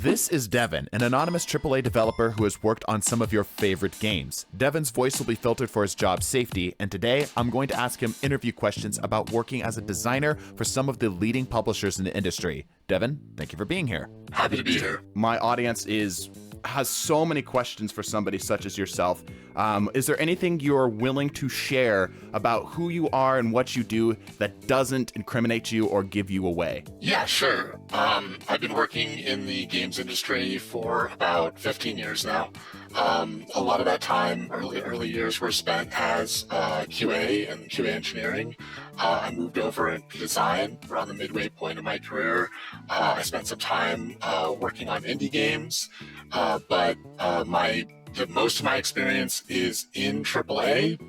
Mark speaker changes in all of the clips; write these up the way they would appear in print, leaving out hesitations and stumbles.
Speaker 1: This is Devin, an anonymous AAA developer who has worked on some of your favorite games. Devin's voice will be filtered for his job safety, and today I'm going to ask him interview questions about working as a designer for some of the leading publishers in the industry. Devin, thank you for being here.
Speaker 2: Happy to be here.
Speaker 1: My audience has so many questions for somebody such as yourself. Is there anything you're willing to share about who you are and what you do that doesn't incriminate you or give you away?
Speaker 2: Yeah, sure. I've been working in the games industry for about 15 years now. A lot of that time, early years, were spent as QA and QA engineering. I moved over into design around the midway point of my career. I spent some time working on indie games, but most of my experience is in AAA,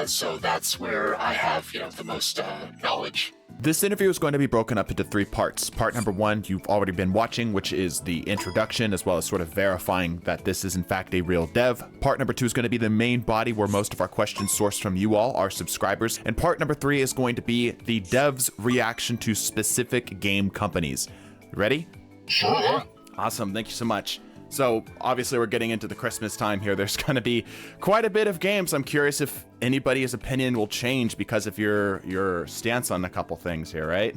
Speaker 2: so that's where I have the most knowledge.
Speaker 1: This interview is going to be broken up into 3 parts. Part number 1, you've already been watching, which is the introduction, as well as sort of verifying that this is in fact a real dev. Part number 2 is going to be the main body where most of our questions sourced from you all, our subscribers. And part number 3 is going to be the dev's reaction to specific game companies. Ready?
Speaker 2: Sure.
Speaker 1: Awesome, thank you so much. So obviously we're getting into the Christmas time here. There's going to be quite a bit of games. I'm curious if anybody's opinion will change because of your stance on a couple things here, right?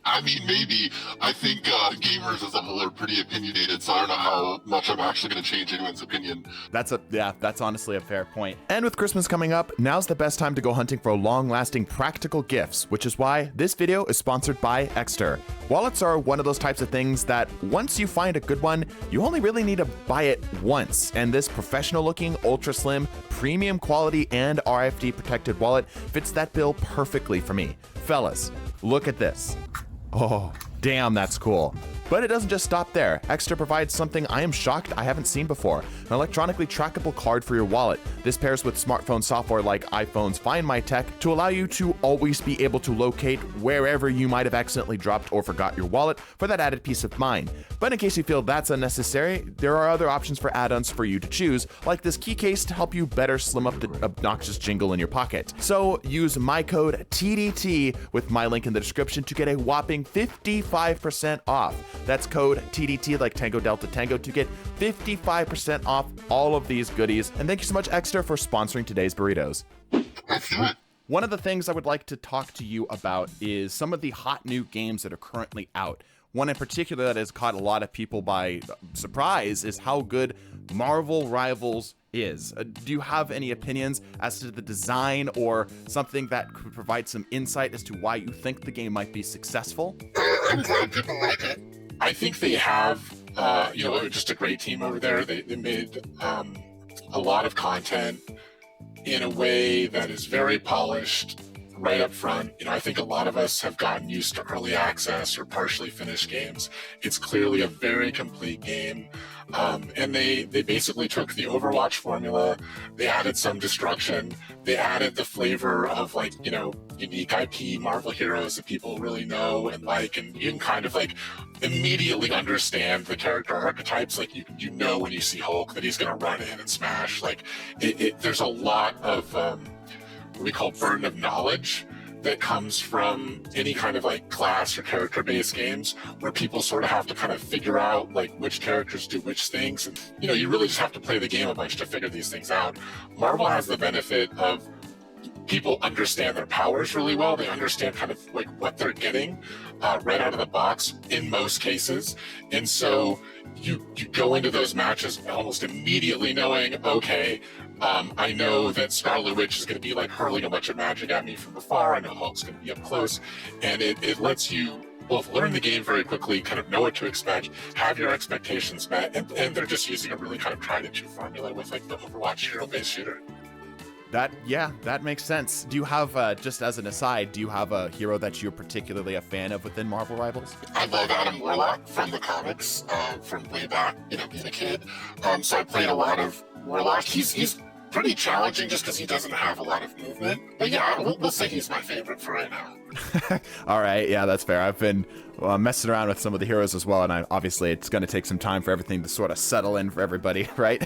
Speaker 3: I mean, maybe. I think gamers as a whole are pretty opinionated, so I don't know how much I'm actually going to change anyone's opinion.
Speaker 1: That's honestly a fair point. And with Christmas coming up, now's the best time to go hunting for long-lasting practical gifts, which is why this video is sponsored by Exter. Wallets are one of those types of things that once you find a good one, you only really need to buy it once. And this professional-looking, ultra-slim, premium quality, and RFID protected wallet fits that bill perfectly for me. Fellas, look at this. Oh, damn, that's cool. But it doesn't just stop there. Extra provides something I am shocked I haven't seen before, an electronically trackable card for your wallet. This pairs with smartphone software like iPhone's Find My Tech to allow you to always be able to locate wherever you might have accidentally dropped or forgot your wallet for that added peace of mind. But in case you feel that's unnecessary, there are other options for add-ons for you to choose, like this key case to help you better slim up the obnoxious jingle in your pocket. So use my code TDT with my link in the description to get a whopping 55% off. That's code TDT like Tango Delta Tango to get 55% off all of these goodies. And thank you so much, Extra, for sponsoring today's burritos. One of the things I would like to talk to you about is some of the hot new games that are currently out. One in particular that has caught a lot of people by surprise is how good Marvel Rivals is. Do you have any opinions as to the design or something that could provide some insight as to why you think the game might be successful?
Speaker 2: I'm glad people like it. I think they have, just a great team over there. They made a lot of content in a way that is very polished right up front. I think a lot of us have gotten used to early access or partially finished games. It's clearly a very complete game. And they basically took the Overwatch formula, they added some destruction, they added the flavor of unique IP Marvel heroes that people really know and like, and you can kind of immediately understand the character archetypes. You know when you see Hulk that he's gonna run in and smash. There's a lot of what we call burden of knowledge that comes from any kind of class or character-based games where people sort of have to kind of figure out which characters do which things. And you really just have to play the game a bunch to figure these things out. Marvel has the benefit of people understand their powers really well. They understand kind of what they're getting right out of the box in most cases. And so you go into those matches almost immediately knowing, okay, I know that Scarlet Witch is going to be hurling a bunch of magic at me from afar. I know Hulk's going to be up close, and it lets you both learn the game very quickly, kind of know what to expect, have your expectations met, and they're just using a really kind of tried and true formula with the Overwatch hero-based shooter.
Speaker 1: That makes sense. Do you have, just as an aside, do you have a hero that you're particularly a fan of within Marvel Rivals?
Speaker 2: I love Adam Warlock from the comics, from way back, being a kid. So I played a lot of Warlock. He's pretty challenging just because he doesn't have a lot of movement. But yeah, we'll say he's my favorite for right now.
Speaker 1: All right, yeah, that's fair. I've been messing around with some of the heroes as well, and obviously it's going to take some time for everything to sort of settle in for everybody, right?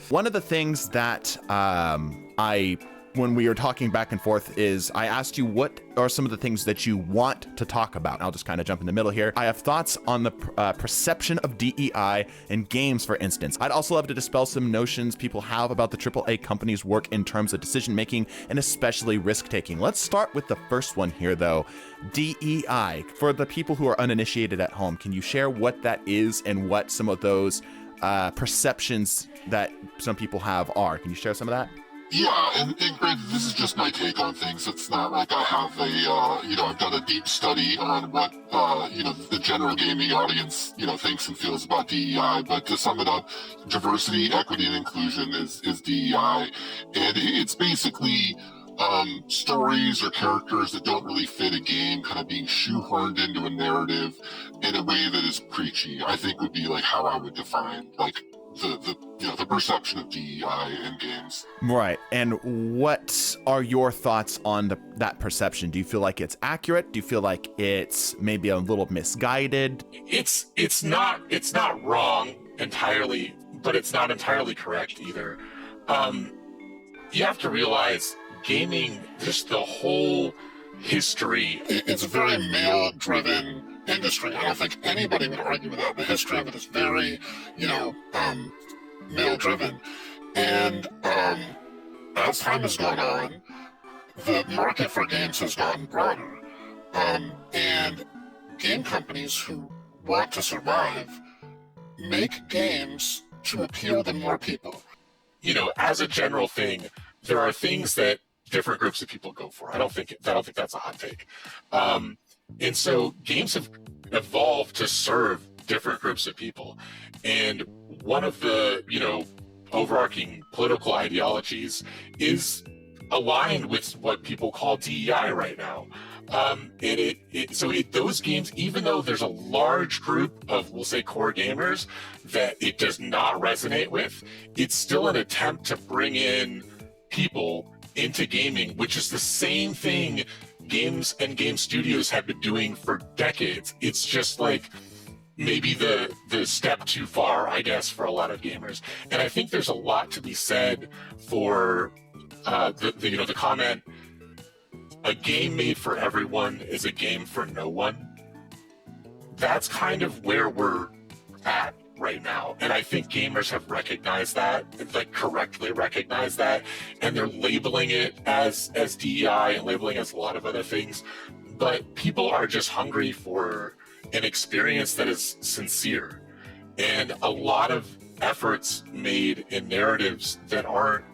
Speaker 1: One of the things that I when we were talking back and forth is I asked you what are some of the things that you want to talk about. I'll just kind of jump in the middle here. I have thoughts on the perception of DEI in games, for instance. I'd also love to dispel some notions people have about the AAA companies' work in terms of decision making and especially risk taking. Let's start with the first one here, though. DEI. For the people who are uninitiated at home, can you share what that is and what some of those perceptions that some people have are? Can you share some of that?
Speaker 3: Yeah, and granted, this is just my take on things. It's not like I have I've done a deep study on what, the general gaming audience, thinks and feels about DEI. But to sum it up, diversity, equity, and inclusion is DEI. And it's basically stories or characters that don't really fit a game kind of being shoehorned into a narrative in a way that is preachy, I think would be like how I would define like the perception of DEI in games. Right.
Speaker 1: And what are your thoughts on that perception? Do you feel like it's accurate? Do you feel like it's maybe a little misguided?
Speaker 2: It's not wrong entirely, but it's not entirely correct either. You have to realize gaming, just the whole history.
Speaker 3: It's a very male-driven industry. I don't think anybody would argue with that. The history of it is very, male-driven. And as time has gone on, the market for games has gotten broader. And game companies who want to survive make games to appeal to more people.
Speaker 2: As a general thing, there are things that different groups of people go for. I don't think that's a hot take. And so games have evolved to serve different groups of people. And one of the, overarching political ideologies is aligned with what people call DEI right now. And those games, even though there's a large group of, we'll say, core gamers that it does not resonate with, it's still an attempt to bring in people into gaming, which is the same thing games and game studios have been doing for decades. It's just like maybe the step too far, I guess, for a lot of gamers. And I think there's a lot to be said for the comment, a game made for everyone is a game for no one. That's kind of where we're at right now. And I think gamers have recognized that, like correctly recognized that, and they're labeling it as DEI and labeling it as a lot of other things. But people are just hungry for an experience that is sincere. And a lot of efforts made in narratives that aren't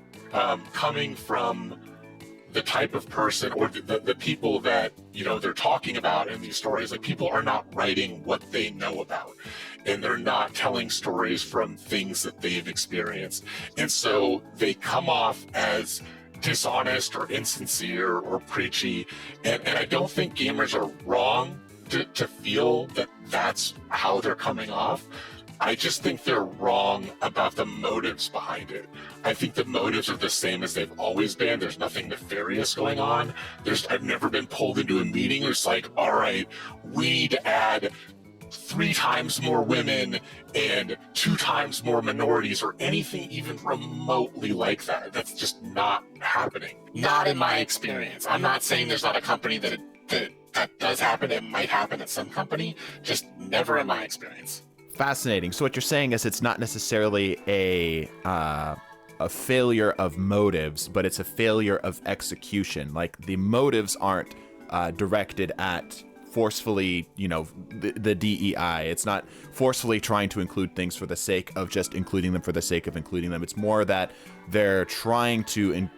Speaker 2: coming from the type of person or the people that, they're talking about in these stories. Like, people are not writing what they know about, and they're not telling stories from things that they've experienced. And so they come off as dishonest or insincere or preachy. And I don't think gamers are wrong to feel that that's how they're coming off. I just think they're wrong about the motives behind it. I think the motives are the same as they've always been. There's nothing nefarious going on. I've never been pulled into a meeting. It's like, all right, we need to add 3 times more women and 2 times more minorities, or anything even remotely like that. That's just not happening. Not in my experience. I'm not saying there's not a company that does happen. It might happen at some company, just never in my experience.
Speaker 1: Fascinating. So what you're saying is it's not necessarily a failure of motives, but it's a failure of execution. Like, the motives aren't directed at forcefully, the DEI. It's not forcefully trying to include things for the sake of just including them for the sake of including them. It's more that they're trying to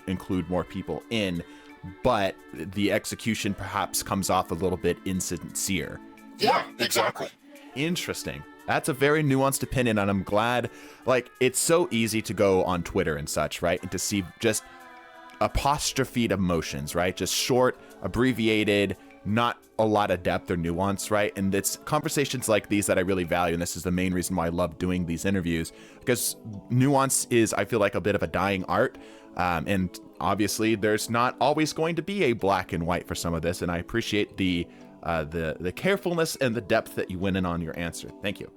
Speaker 1: include more people in, but the execution perhaps comes off a little bit insincere.
Speaker 3: Yeah, exactly.
Speaker 1: Interesting. That's a very nuanced opinion, and I'm glad, like, it's so easy to go on Twitter and such, right? And to see just apostrophed emotions, right? Just short, abbreviated, not a lot of depth or nuance, right? And it's conversations like these that I really value, and this is the main reason why I love doing these interviews, because nuance is, I feel like, a bit of a dying art. And obviously, there's not always going to be a black and white for some of this, and I appreciate the carefulness and the depth that you went in on your answer. Thank you.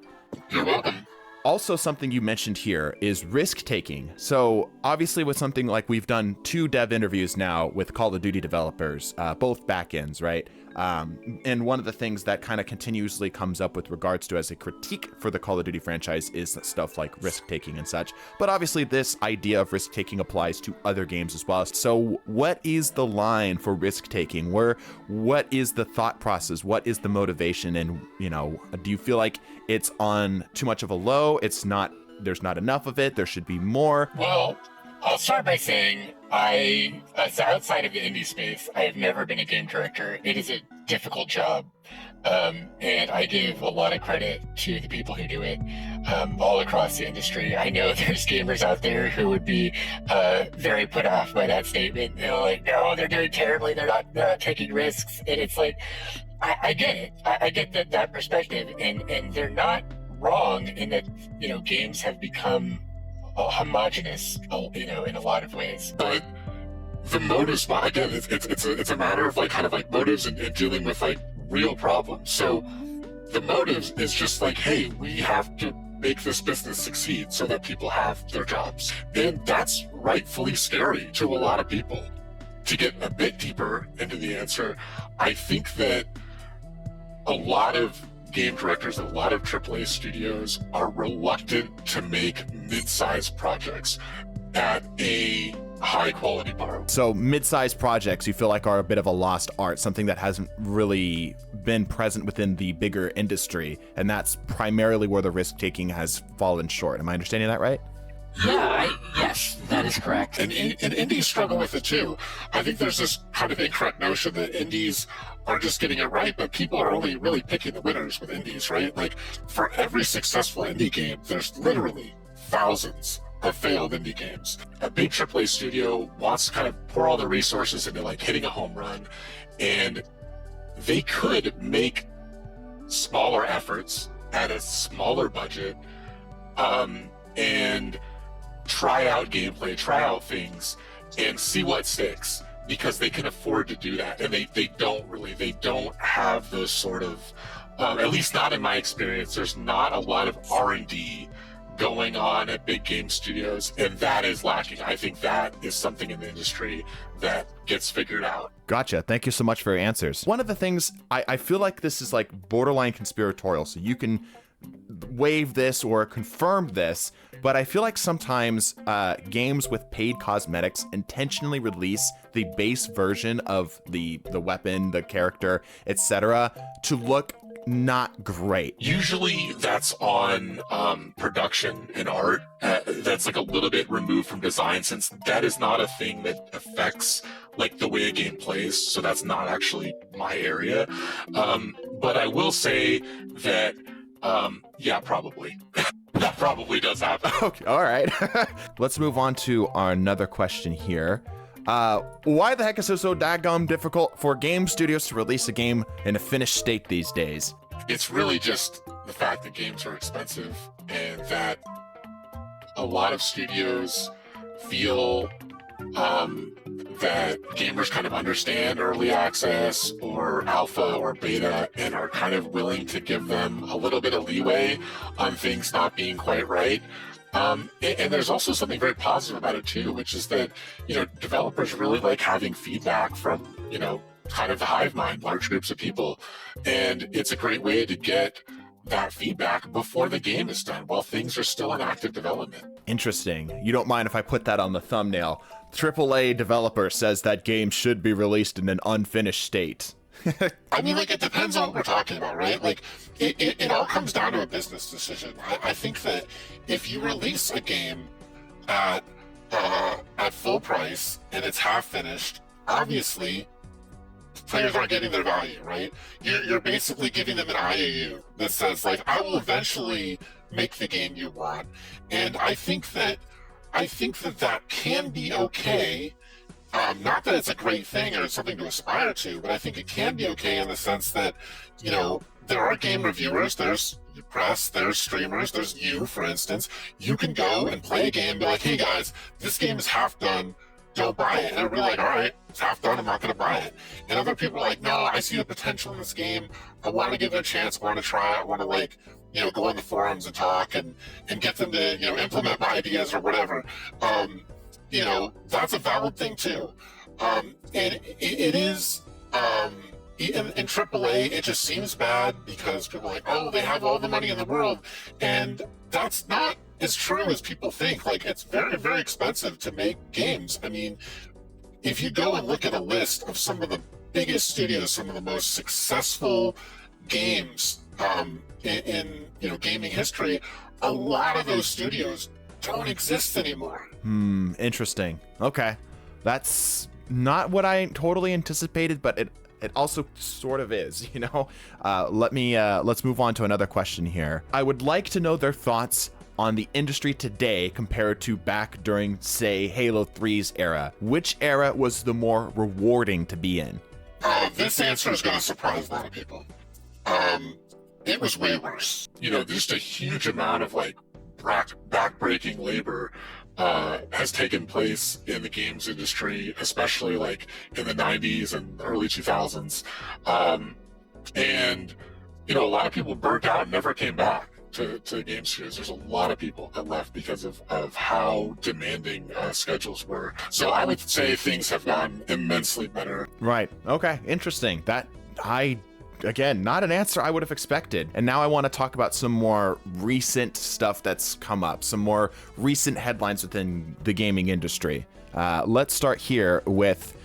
Speaker 3: You're welcome.
Speaker 1: Also, something you mentioned here is risk taking. So obviously with something like we've done 2 dev interviews now with Call of Duty developers, both backends, right? And one of the things that kind of continuously comes up with regards to as a critique for the Call of Duty franchise is stuff like risk taking and such. But obviously this idea of risk taking applies to other games as well. So what is the line for risk taking? What is the thought process? What is the motivation? And, you know, do you feel like it's on too much of a low? There's not enough of it. There should be more.
Speaker 2: Well, I'll start by saying so outside of the indie space, I have never been a game director. It is a difficult job. And I give a lot of credit to the people who do it all across the industry. I know there's gamers out there who would be very put off by that statement. They're like, no, they're doing terribly. They're not taking risks. And it's like, I get it. I get that perspective. And they're not wrong in that, you know, games have become homogenous, you know, in a lot of ways.
Speaker 3: But the motives, again, it's a matter of like kind of like motives and dealing with like real problems. So the motives is just like, hey, we have to make this business succeed so that people have their jobs. And that's rightfully scary to a lot of people. To get a bit deeper into the answer, I think that a lot of game directors, a lot of AAA studios are reluctant to make mid-sized projects at a high quality bar.
Speaker 1: So mid-sized projects you feel like are a bit of a lost art, something that hasn't really been present within the bigger industry, and that's primarily where the risk-taking has fallen short. Am I understanding that right?
Speaker 2: Yeah, yes, that is correct.
Speaker 3: And indies struggle with it too. I think there's this kind of incorrect notion that indies are just getting it right, but people are only really picking the winners with indies, right? Like, for every successful indie game, there's literally thousands of failed indie games. A big AAA studio wants to kind of pour all the resources into like hitting a home run, and they could make smaller efforts at a smaller budget, and try out gameplay, try out things, and see what sticks, because they can afford to do that. And they don't have those sort of, at least not in my experience, there's not a lot of R&D going on at big game studios, and that is lacking. I think that is something in the industry that gets figured out.
Speaker 1: Gotcha. Thank you so much for your answers. One of the things, I feel like this is like borderline conspiratorial, so you can waive this or confirm this, but I feel like sometimes games with paid cosmetics intentionally release the base version of the weapon, the character, etc., to look not great.
Speaker 3: Usually that's on production and art. That's like a little bit removed from design, since that is not a thing that affects like the way a game plays. So that's not actually my area. But I will say that yeah, probably. That probably does happen.
Speaker 1: Okay, all right. Let's move on to our another question here. Why the heck is it so daggum difficult for game studios to release a game in a finished state these days?
Speaker 3: It's really just the fact that games are expensive, and that a lot of studios feel that gamers kind of understand early access or alpha or beta and are kind of willing to give them a little bit of leeway on things not being quite right. And there's also something very positive about it too, which is that, you know, developers really like having feedback from, you know, kind of the hive mind, large groups of people. And it's a great way to get that feedback before the game is done, while things are still in active development.
Speaker 1: Interesting. You don't mind if I put that on the thumbnail. AAA developer says that game should be released in an unfinished state.
Speaker 3: I mean, like, it depends on what we're talking about, right? Like, it all comes down to a business decision. I think that if you release a game at full price and it's half finished, obviously players aren't getting their value, right? You're basically giving them an IAU that says, like, I will eventually make the game you want. And I think that that can be okay. Not that it's a great thing or something to aspire to, but I think it can be okay in the sense that, you know, there are game reviewers, there's press, there's streamers, there's you, for instance. You can go and play a game and be like, hey guys, this game is half done. don't buy it. And they'll be like, all right, it's half done, I'm not going to buy it. And other people are like, no, I see the potential in this game. I want to give it a chance. I want to try it. I want to, like, go on the forums and talk and get them to, implement my ideas or whatever. That's a valid thing too. And it is, in AAA, it just seems bad because people are like, oh, they have all the money in the world. And that's not as true as people think. Like, it's very, very expensive to make games. I mean, if you go and look at a list of some of the biggest studios, some of the most successful games in gaming history, a lot of those studios don't exist anymore.
Speaker 1: Interesting. Okay. That's not what I totally anticipated, but it also sort of is, let's move on to another question here. I would like to know their thoughts on the industry today compared to back during, say, Halo 3's era. Which era was the more rewarding to be in?
Speaker 3: This answer is going to surprise a lot of people. It was way worse.
Speaker 2: Just a huge amount of back-breaking labor has taken place in the games industry, especially like in the 90s and early 2000s. And a lot of people burnt out and never came back to game studios. There's a lot of people that left because of how demanding schedules were. So I would say things have gotten immensely better.
Speaker 1: Right. Okay. Interesting. Again, not an answer I would have expected. And now I want to talk about some more recent stuff that's come up, some more recent headlines within the gaming industry. Let's start here with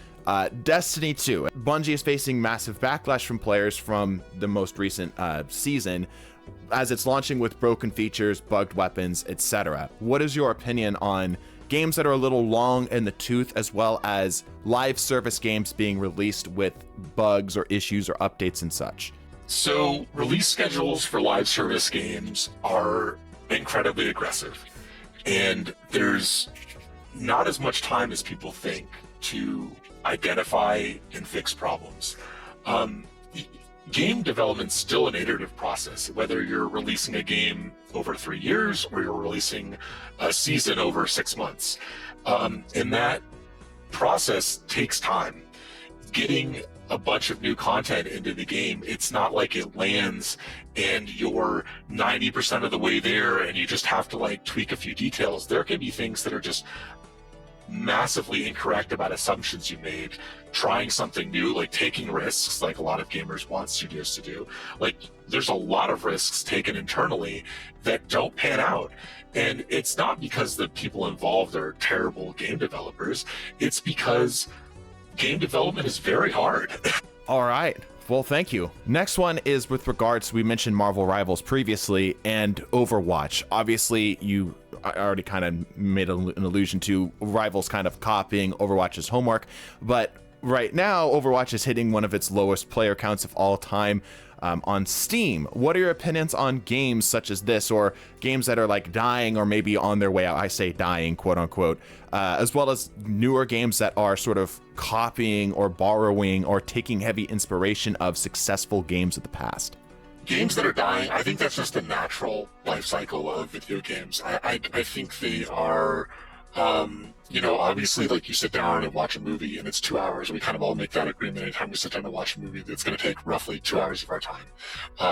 Speaker 1: Destiny 2. Bungie is facing massive backlash from players from the most recent season, as it's launching with broken features, bugged weapons, etc. What is your opinion on games that are a little long in the tooth, as well as live service games being released with bugs or issues or updates and such?
Speaker 2: So release schedules for live service games are incredibly aggressive, and there's not as much time as people think to identify and fix problems. Game development's still an iterative process, whether you're releasing a game over 3 years or you're releasing a season over 6 months. And that process takes time. Getting a bunch of new content into the game, it's not like it lands and you're 90% of the way there and you just have to tweak a few details. There can be things that are just massively incorrect about assumptions you made, trying something new, like taking risks, like a lot of gamers want studios to do. There's a lot of risks taken internally that don't pan out. And it's not because the people involved are terrible game developers, it's because game development is very hard.
Speaker 1: All right. Well, thank you. Next one is with regards, we mentioned Marvel Rivals previously and Overwatch. Obviously, I already kind of made an allusion to Rivals kind of copying Overwatch's homework, but right now, Overwatch is hitting one of its lowest player counts of all time on Steam. What are your opinions on games such as this, or games that are dying or maybe on their way out? I say dying, quote unquote, as well as newer games that are sort of copying or borrowing or taking heavy inspiration of successful games of the past.
Speaker 2: Games that are dying, I think that's just the natural life cycle of video games. I think they are, obviously, you sit down and watch a movie and it's 2 hours. We kind of all make that agreement. Anytime we sit down and watch a movie, it's going to take roughly 2 hours of our time.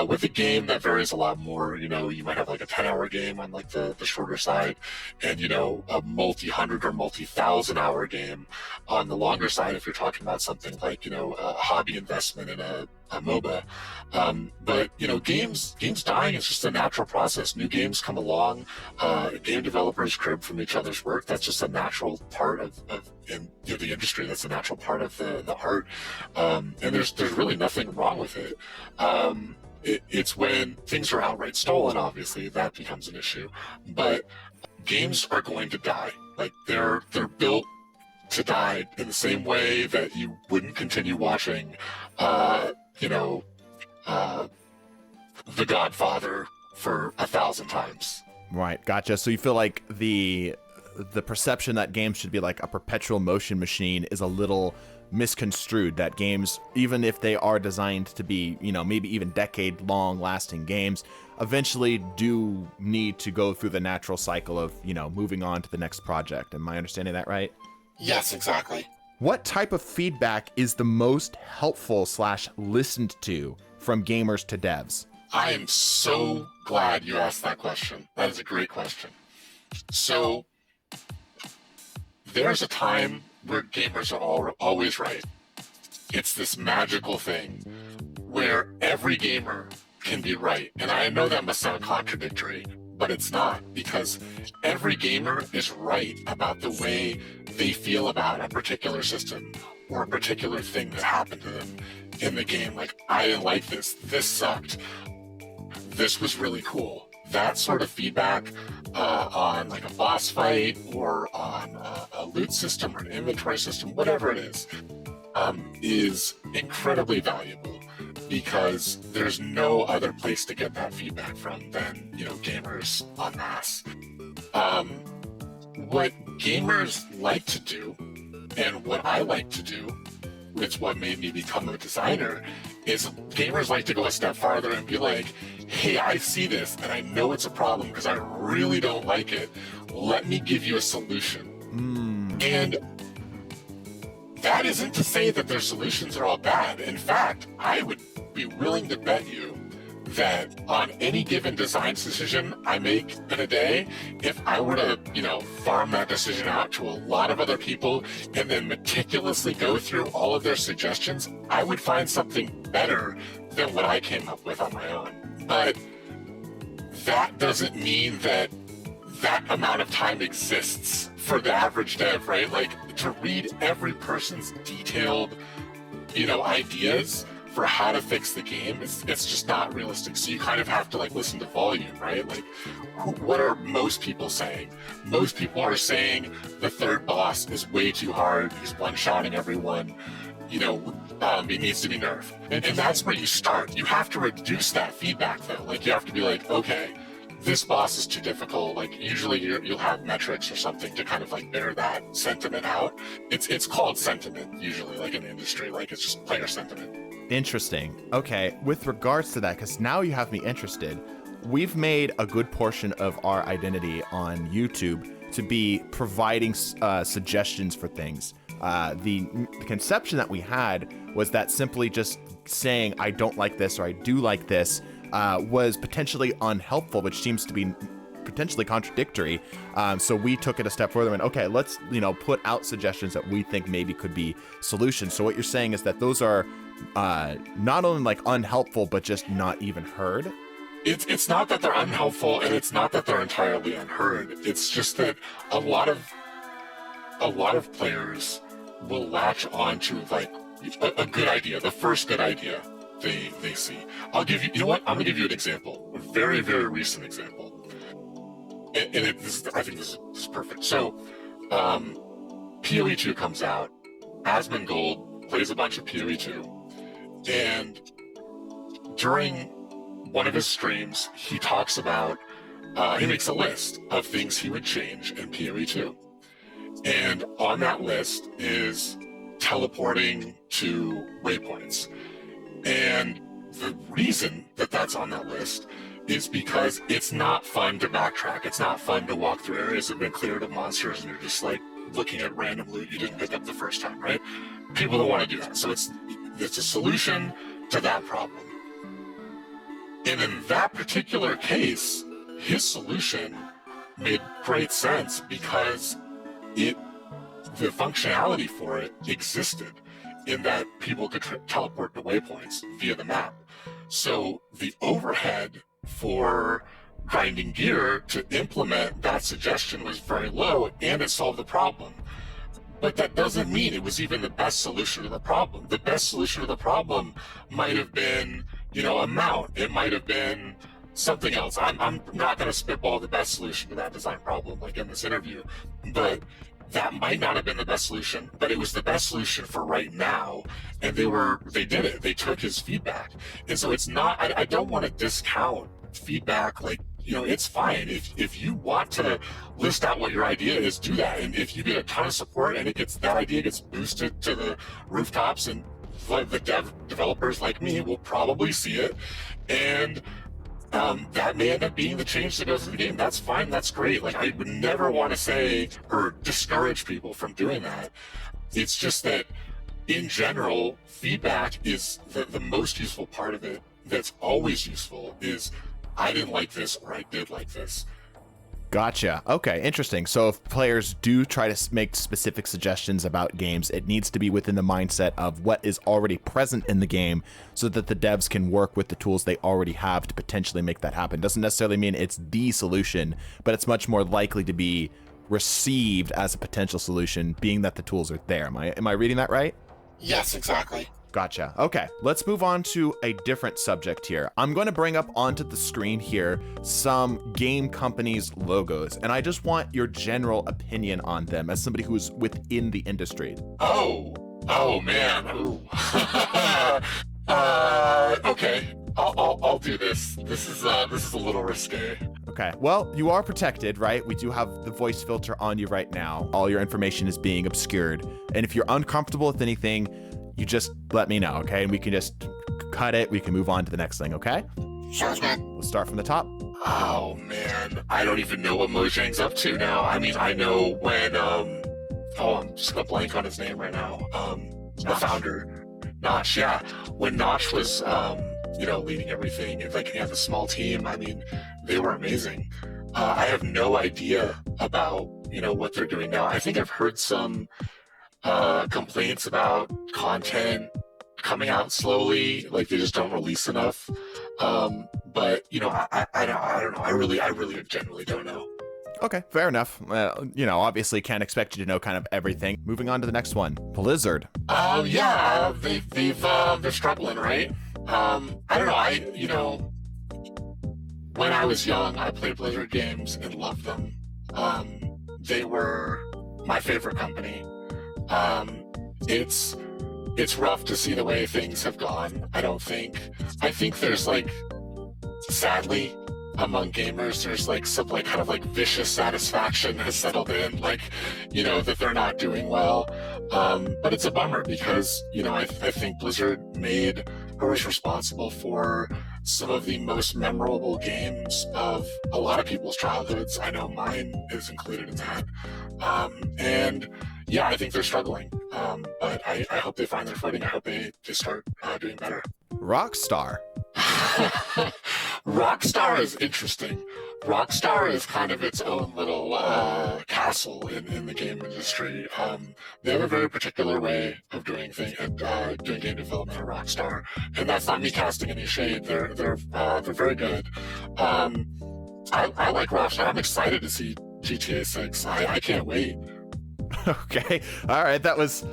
Speaker 2: With a game, that varies a lot more. You might have a 10-hour game on the shorter side, and a multi-hundred or multi-thousand-hour game on the longer side if you're talking about something like a hobby investment in a MOBA. But games dying is just a natural process. New games come along. Game developers crib from each other's work. That's just a natural part of the industry. That's a natural part of the art. And there's really nothing wrong with it. It's when things are outright stolen, obviously, that becomes an issue. But games are going to die. They're built to die in the same way that you wouldn't continue watching The Godfather for 1,000 times.
Speaker 1: Right, gotcha. So you feel like the perception that games should be a perpetual motion machine is a little misconstrued, that games, even if they are designed to be, maybe even decade-long lasting games, eventually do need to go through the natural cycle of, moving on to the next project. Am I understanding that right?
Speaker 2: Yes, exactly.
Speaker 1: What type of feedback is the most helpful / listened to from gamers to devs?
Speaker 2: I am so glad you asked that question. That is a great question. So, there's a time where gamers are always right. It's this magical thing where every gamer can be right. And I know that must sound contradictory, but it's not, because every gamer is right about the way they feel about a particular system or a particular thing that happened to them in the game. Like, I didn't like this. This sucked. This was really cool. That sort of feedback on like a boss fight or on a loot system or an inventory system, whatever it is incredibly valuable, because there's no other place to get that feedback from than, gamers en masse. What gamers like to do, and what I like to do, it's what made me become a designer, is gamers like to go a step farther and be like, hey, I see this and I know it's a problem because I really don't like it. Let me give you a solution. And that isn't to say that their solutions are all bad. In fact, I would be willing to bet you that on any given design decision I make in a day, if I were to, farm that decision out to a lot of other people and then meticulously go through all of their suggestions, I would find something better than what I came up with on my own. But that doesn't mean that that amount of time exists for the average dev, right? Like, to read every person's detailed, ideas for how to fix the game, it's just not realistic. So you kind of have to listen to volume, right? Like, what are most people saying? Most people are saying the third boss is way too hard. He's one-shotting everyone. It needs to be nerfed. And that's where you start. You have to reduce that feedback, though. You have to be like, okay, this boss is too difficult. Usually you'll have metrics or something to kind of bear that sentiment out. It's called sentiment, usually, in the industry. It's just player sentiment.
Speaker 1: Interesting. Okay, with regards to that, because now you have me interested, we've made a good portion of our identity on YouTube to be providing suggestions for things. The conception that we had was that simply just saying, I don't like this or I do like this, was potentially unhelpful, which seems to be potentially contradictory. So we took it a step further and, okay, let's, put out suggestions that we think maybe could be solutions. So what you're saying is that those are not only unhelpful, but just not even heard.
Speaker 2: It's not that they're unhelpful, and it's not that they're entirely unheard. It's just that a lot of players will latch onto a good idea, the first good idea they see. I'll give you what? I'm gonna give you an example, a very, very recent example. And I think this is perfect. So, PoE 2 comes out. Asmongold plays a bunch of PoE 2. And during one of his streams, he talks about, he makes a list of things he would change in PoE 2. And on that list is teleporting to waypoints. And the reason that that's on that list is because it's not fun to backtrack. It's not fun to walk through areas that have been cleared of monsters and you're just looking at random loot you didn't pick up the first time, right? People don't want to do that. So it's a solution to that problem. And in that particular case, his solution made great sense because the functionality for it existed in that people could teleport to waypoints via the map. So the overhead for grinding gear to implement that suggestion was very low, and it solved the problem. But that doesn't mean it was even the best solution to the problem. The best solution to the problem might have been, a mount. It might have been something else. I'm not going to spitball the best solution to that design problem in this interview, but that might not have been the best solution, but it was the best solution for right now. And they did it. They took his feedback. And so it's not, I don't want to discount feedback. It's fine. If you want to list out what your idea is, do that. And if you get a ton of support and that idea gets boosted to the rooftops, and the developers like me will probably see it and that may end up being the change that goes in the game. That's fine. That's great. Like, I would never want to say or discourage people from doing that. It's just that, in general, feedback is the most useful part of it. That's always useful is, I didn't like this or I did like this.
Speaker 1: Gotcha. Okay, interesting. So if players do try to make specific suggestions about games, it needs to be within the mindset of what is already present in the game so that the devs can work with the tools they already have to potentially make that happen. Doesn't necessarily mean it's the solution, but it's much more likely to be received as a potential solution, being that the tools are there. Am I reading that right?
Speaker 3: Yes, exactly.
Speaker 1: Gotcha. Okay, let's move on to a different subject here. I'm going to bring up onto the screen here some game companies' logos, and I just want your general opinion on them as somebody who's within the industry.
Speaker 2: Oh man. Ooh. Okay. I'll do this. This is a little risque.
Speaker 1: Okay. Well, you are protected, right? We do have the voice filter on you right now. All your information is being obscured, and if you're uncomfortable with anything, you just let me know, okay? And we can just cut it. We can move on to the next thing, okay?
Speaker 3: Sounds good.
Speaker 1: We'll start from the top.
Speaker 2: Oh man, I don't even know what Mojang's up to now. I mean, I know when I'm just gonna blank on his name right now. The founder, Notch. Yeah, when Notch was leading everything, like he has a small team. I mean, they were amazing. I have no idea about what they're doing now. I think I've heard some complaints about content coming out slowly, like they just don't release enough. But I don't know. I really generally don't know.
Speaker 1: Okay, fair enough. Obviously can't expect you to know kind of everything. Moving on to the next one, Blizzard.
Speaker 2: Yeah, they're struggling, right? I don't know. When I was young, I played Blizzard games and loved them. They were my favorite company. It's rough to see the way things have gone. I think there's sadly, among gamers, there's some kind of vicious satisfaction has settled in, that they're not doing well. But it's a bummer because, I think Blizzard was responsible for some of the most memorable games of a lot of people's childhoods. I know mine is included in that. And yeah, I think they're struggling. But I hope they find their footing. I hope they start doing better.
Speaker 1: Rockstar.
Speaker 2: Rockstar is interesting. Rockstar is kind of its own little castle in the game industry. They have a very particular way of doing things and doing game development at Rockstar, and that's not me casting any shade. They're very good. I like Rockstar. I'm excited to see GTA 6. I can't wait.
Speaker 1: Okay. All right. That was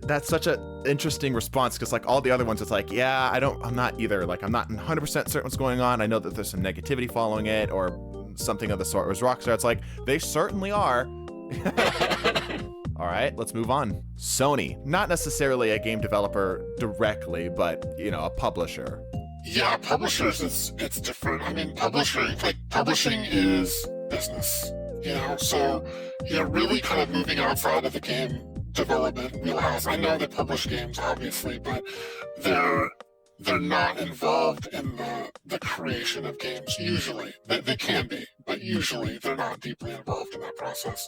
Speaker 1: that's such an interesting response because all the other ones, it's yeah, I'm not either. I'm not 100% certain what's going on. I know that there's some negativity following it or something of the sort. Whereas Rockstar, it's they certainly are. All right, let's move on. Sony, not necessarily a game developer directly, but a publisher.
Speaker 3: Yeah, publishers it's different. I mean, publishing is business. So really kind of moving outside of the game development wheelhouse. I know they publish games, obviously, but they're not involved in the creation of games, usually. They can be, but usually they're not deeply involved in that process.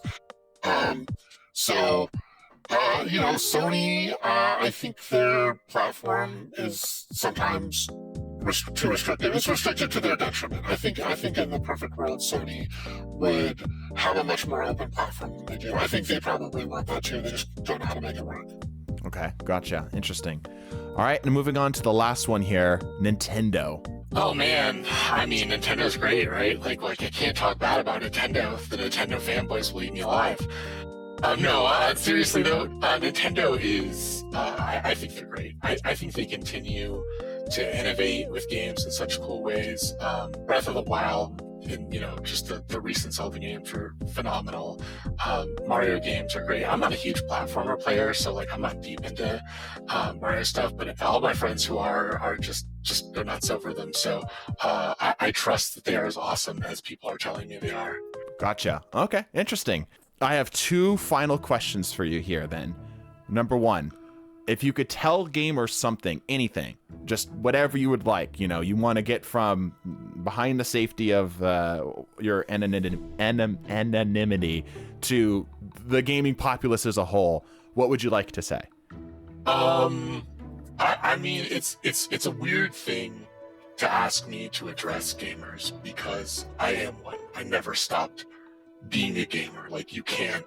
Speaker 3: Sony, I think their platform is sometimes too restrictive. It's restricted to their detriment. I think in the perfect world, Sony would have a much more open platform than they do. I think they probably want that too. They just don't know how to make it work.
Speaker 1: Okay, gotcha. Interesting. All right, and moving on to the last one here, Nintendo.
Speaker 2: Oh man, I mean, Nintendo's great, right? I can't talk bad about Nintendo. The Nintendo fanboys will eat me alive. Seriously though, Nintendo is, I think they're great. I think they continue to innovate with games in such cool ways. Breath of the Wild and, just the recent Zelda games are phenomenal. Mario games are great. I'm not a huge platformer player, so I'm not deep into Mario stuff, but all my friends who are just go nuts over them. So I trust that they are as awesome as people are telling me they are.
Speaker 1: Gotcha. Okay, interesting. I have two final questions for you here then. Number one, if you could tell gamers something, anything, just whatever you would like, you want to get from behind the safety of your anonymity to the gaming populace as a whole, what would you like to say?
Speaker 2: I mean, it's a weird thing to ask me to address gamers because I am one. I never stopped being a gamer. Like, you can't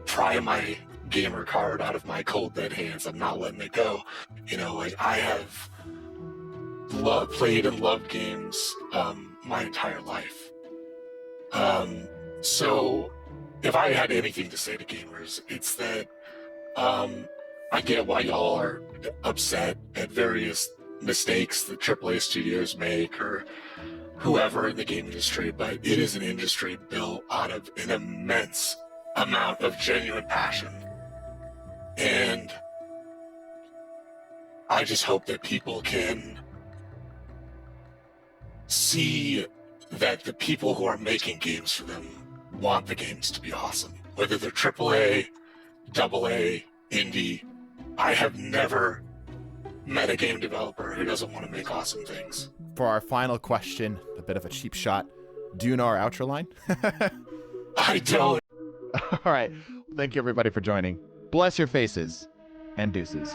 Speaker 2: pry my gamer card out of my cold dead hands. I'm not letting it go. You know, like, I have played and loved games my entire life. So if I had anything to say to gamers, it's that I get why y'all are upset at various mistakes that AAA studios make or whoever in the game industry, but it is an industry built out of an immense amount of genuine passion. And I just hope that people can see that the people who are making games for them want the games to be awesome. Whether they're AAA, AA, indie, I have never met a game developer who doesn't want to make awesome things.
Speaker 1: For our final question, a bit of a cheap shot, do you know our outro line?
Speaker 2: I don't.
Speaker 1: All right. Thank you, everybody, for joining. Bless your faces, and deuces.